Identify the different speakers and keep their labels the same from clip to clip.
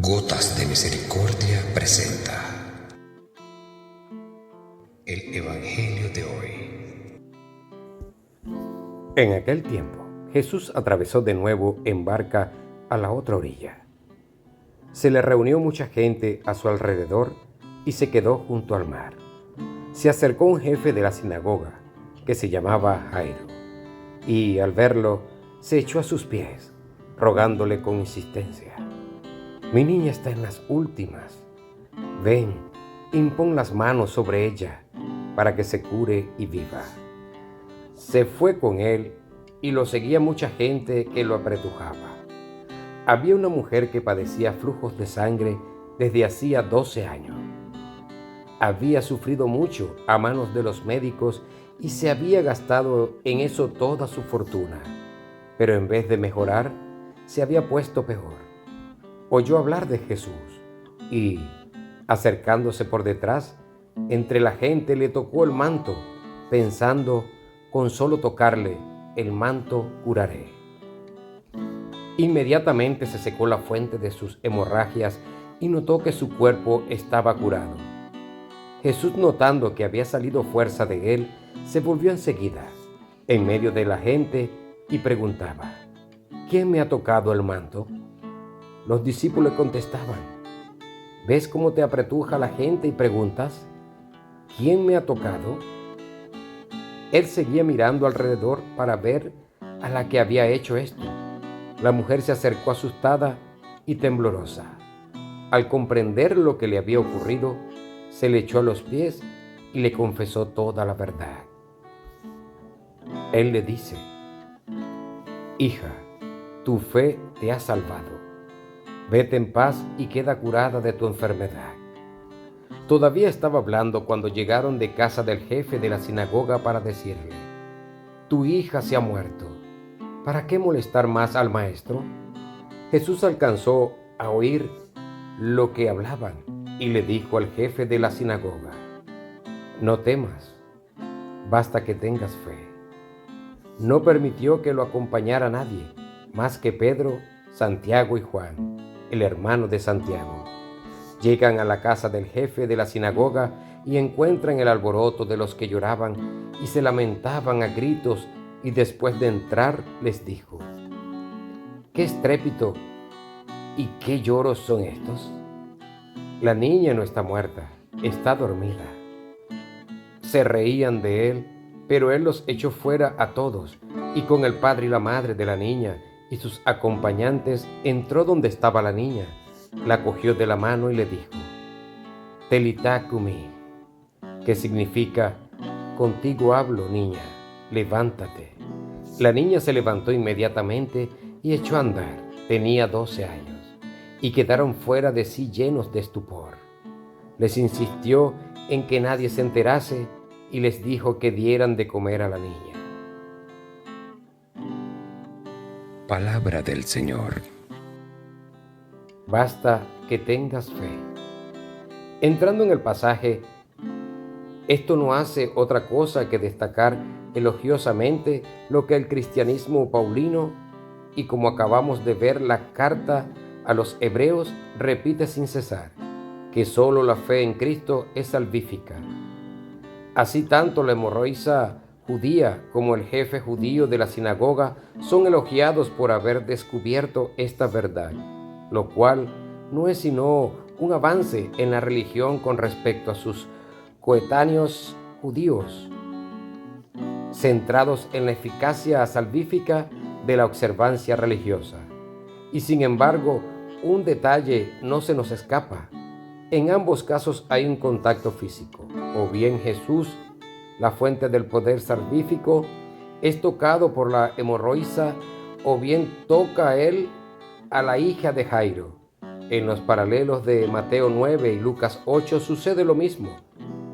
Speaker 1: Gotas de Misericordia presenta el Evangelio de hoy.
Speaker 2: En aquel tiempo, Jesús atravesó de nuevo en barca a la otra orilla. Se le reunió mucha gente a su alrededor y se quedó junto al mar. Se acercó un jefe de la sinagoga, que se llamaba Jairo, y al verlo, se echó a sus pies, rogándole con insistencia: «Mi niña está en las últimas. Ven, impón las manos sobre ella para que se cure y viva». Se fue con él y lo seguía mucha gente que lo apretujaba. Había una mujer que padecía flujos de sangre desde hacía 12 años. Había sufrido mucho a manos de los médicos y se había gastado en eso toda su fortuna, pero en vez de mejorar, se había puesto peor. Oyó hablar de Jesús y, acercándose por detrás, entre la gente le tocó el manto, pensando: con solo tocarle el manto curaré. Inmediatamente se secó la fuente de sus hemorragias y notó que su cuerpo estaba curado. Jesús, notando que había salido fuerza de él, se volvió enseguida en medio de la gente y preguntaba: ¿quién me ha tocado el manto? Los discípulos contestaban: ¿ves cómo te apretuja la gente y preguntas: ¿quién me ha tocado? Él seguía mirando alrededor para ver a la que había hecho esto. La mujer se acercó asustada y temblorosa. Al comprender lo que le había ocurrido, se le echó a los pies y le confesó toda la verdad. Él le dice: «Hija, tu fe te ha salvado. Vete en paz y queda curada de tu enfermedad». Todavía estaba hablando cuando llegaron de casa del jefe de la sinagoga para decirle: «Tu hija se ha muerto. ¿Para qué molestar más al maestro?». Jesús alcanzó a oír lo que hablaban y le dijo al jefe de la sinagoga: «No temas, basta que tengas fe». No permitió que lo acompañara nadie más que Pedro, Santiago y Juan, el hermano de Santiago. Llegan a la casa del jefe de la sinagoga y encuentran el alboroto de los que lloraban y se lamentaban a gritos, y después de entrar les dijo: «¿Qué estrépito y qué lloros son estos? La niña no está muerta, está dormida». Se reían de él, pero él los echó fuera a todos, y con el padre y la madre de la niña y sus acompañantes entró donde estaba la niña. La cogió de la mano y le dijo: «Telitá cumi», que significa: «Contigo hablo, niña, levántate». La niña se levantó inmediatamente y echó a andar. Tenía 12 años, y quedaron fuera de sí llenos de estupor. Les insistió en que nadie se enterase y les dijo que dieran de comer a la niña.
Speaker 1: Palabra del Señor.
Speaker 2: Basta que tengas fe. Entrando en el pasaje, esto no hace otra cosa que destacar elogiosamente lo que el cristianismo paulino, y como acabamos de ver la carta a los hebreos, repite sin cesar: que solo la fe en Cristo es salvífica. Así, tanto la hemorroísa judía como el jefe judío de la sinagoga son elogiados por haber descubierto esta verdad, lo cual no es sino un avance en la religión con respecto a sus coetáneos judíos, centrados en la eficacia salvífica de la observancia religiosa. Y sin embargo, un detalle no se nos escapa. En ambos casos hay un contacto físico. O bien Jesús, la fuente del poder salvífico, es tocado por la hemorroísa, o bien toca a él a la hija de Jairo. En los paralelos de Mateo 9 y Lucas 8 sucede lo mismo.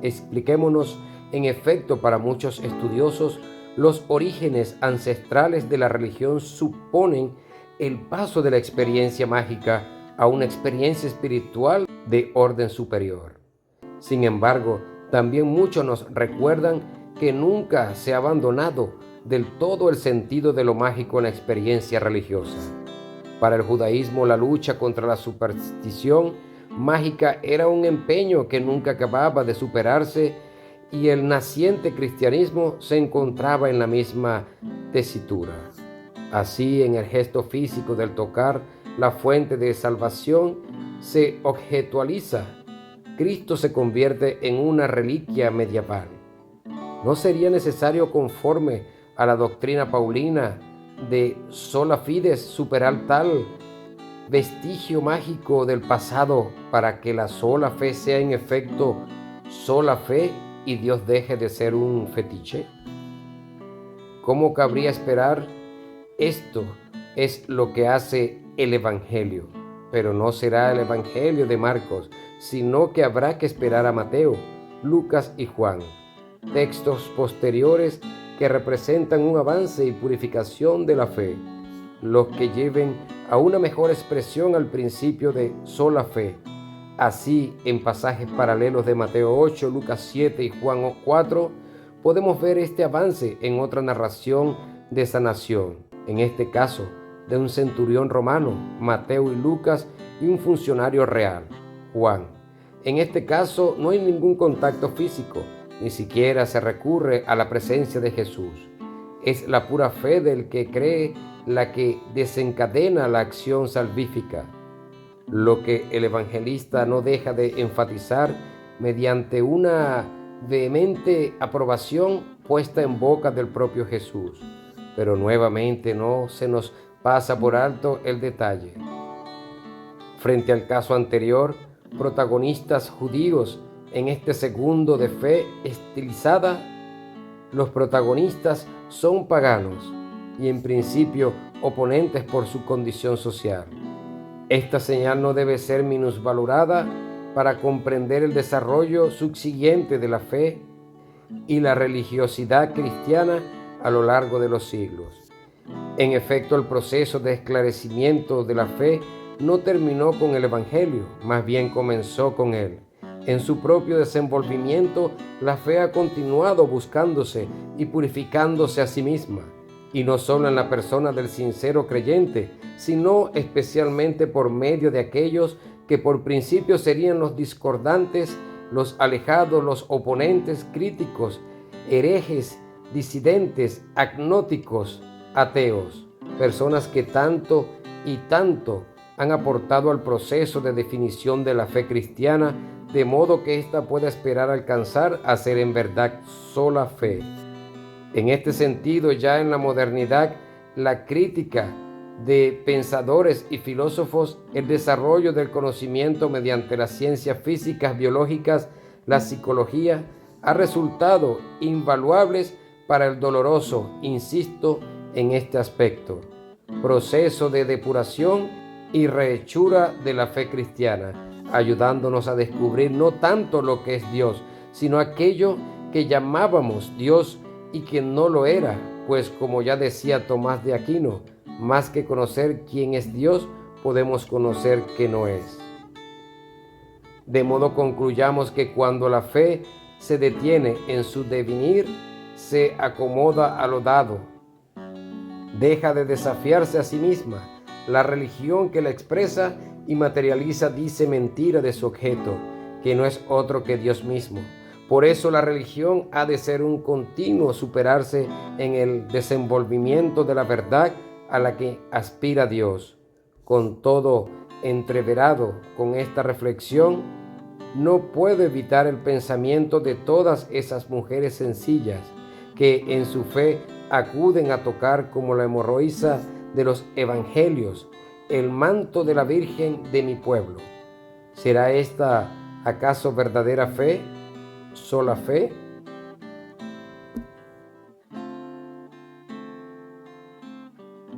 Speaker 2: Expliquémonos, en efecto, para muchos estudiosos, los orígenes ancestrales de la religión suponen el paso de la experiencia mágica a una experiencia espiritual de orden superior. Sin embargo, también muchos nos recuerdan que nunca se ha abandonado del todo el sentido de lo mágico en la experiencia religiosa. Para el judaísmo, la lucha contra la superstición mágica era un empeño que nunca acababa de superarse, y el naciente cristianismo se encontraba en la misma tesitura. Así, en el gesto físico del tocar la fuente de salvación se objetualiza. Cristo se convierte en una reliquia medieval. ¿No sería necesario, conforme a la doctrina paulina de sola fides, superar tal vestigio mágico del pasado para que la sola fe sea en efecto sola fe y Dios deje de ser un fetiche? ¿Cómo cabría esperar? Esto es lo que hace el Evangelio, pero no será el Evangelio de Marcos, sino que habrá que esperar a Mateo, Lucas y Juan, textos posteriores que representan un avance y purificación de la fe, los que lleven a una mejor expresión al principio de sola fe. Así, en pasajes paralelos de Mateo 8, Lucas 7 y Juan 4, podemos ver este avance en otra narración de sanación, en este caso de un centurión romano, Mateo y Lucas, y un funcionario real, Juan. En este caso no hay ningún contacto físico, ni siquiera se recurre a la presencia de Jesús. Es la pura fe del que cree la que desencadena la acción salvífica. Lo que el evangelista no deja de enfatizar mediante una vehemente aprobación puesta en boca del propio Jesús. Pero nuevamente no se nos pasa por alto el detalle. Frente al caso anterior, protagonistas judíos en este segundo de fe estilizada, los protagonistas son paganos y en principio oponentes por su condición social. Esta señal no debe ser minusvalorada para comprender el desarrollo subsiguiente de la fe y la religiosidad cristiana a lo largo de los siglos. En efecto, el proceso de esclarecimiento de la fe no terminó con el Evangelio, más bien comenzó con él. En su propio desenvolvimiento, la fe ha continuado buscándose y purificándose a sí misma, y no solo en la persona del sincero creyente, sino especialmente por medio de aquellos que por principio serían los discordantes, los alejados, los oponentes, críticos, herejes, disidentes, agnósticos, ateos, personas que tanto y tanto han aportado al proceso de definición de la fe cristiana, de modo que ésta pueda esperar alcanzar a ser en verdad sola fe. En este sentido, ya en la modernidad, la crítica de pensadores y filósofos, el desarrollo del conocimiento mediante las ciencias físicas, biológicas, la psicología, ha resultado invaluables para el doloroso, insisto, en este aspecto, proceso de depuración y rehechura de la fe cristiana, ayudándonos a descubrir no tanto lo que es Dios, sino aquello que llamábamos Dios y que no lo era, pues como ya decía Tomás de Aquino, más que conocer quién es Dios, podemos conocer qué no es. De modo concluyamos que cuando la fe se detiene en su devenir, se acomoda a lo dado, deja de desafiarse a sí misma. La religión que la expresa y materializa dice mentira de su objeto, que no es otro que Dios mismo. Por eso la religión ha de ser un continuo superarse en el desenvolvimiento de la verdad a la que aspira Dios. Con todo entreverado con esta reflexión, no puedo evitar el pensamiento de todas esas mujeres sencillas que en su fe acuden a tocar como la hemorroísa de los evangelios el manto de la Virgen de mi pueblo. ¿Será esta acaso verdadera fe? ¿Sola fe?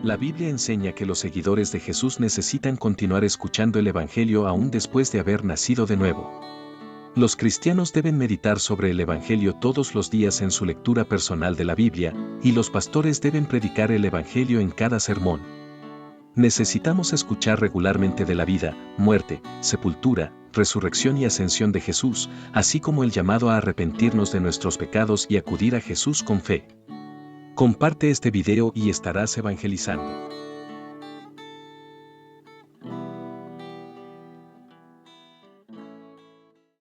Speaker 3: La Biblia enseña que los seguidores de Jesús necesitan continuar escuchando el Evangelio aún después de haber nacido de nuevo. Los cristianos deben meditar sobre el Evangelio todos los días en su lectura personal de la Biblia, y los pastores deben predicar el Evangelio en cada sermón. Necesitamos escuchar regularmente de la vida, muerte, sepultura, resurrección y ascensión de Jesús, así como el llamado a arrepentirnos de nuestros pecados y acudir a Jesús con fe. Comparte este video y estarás evangelizando.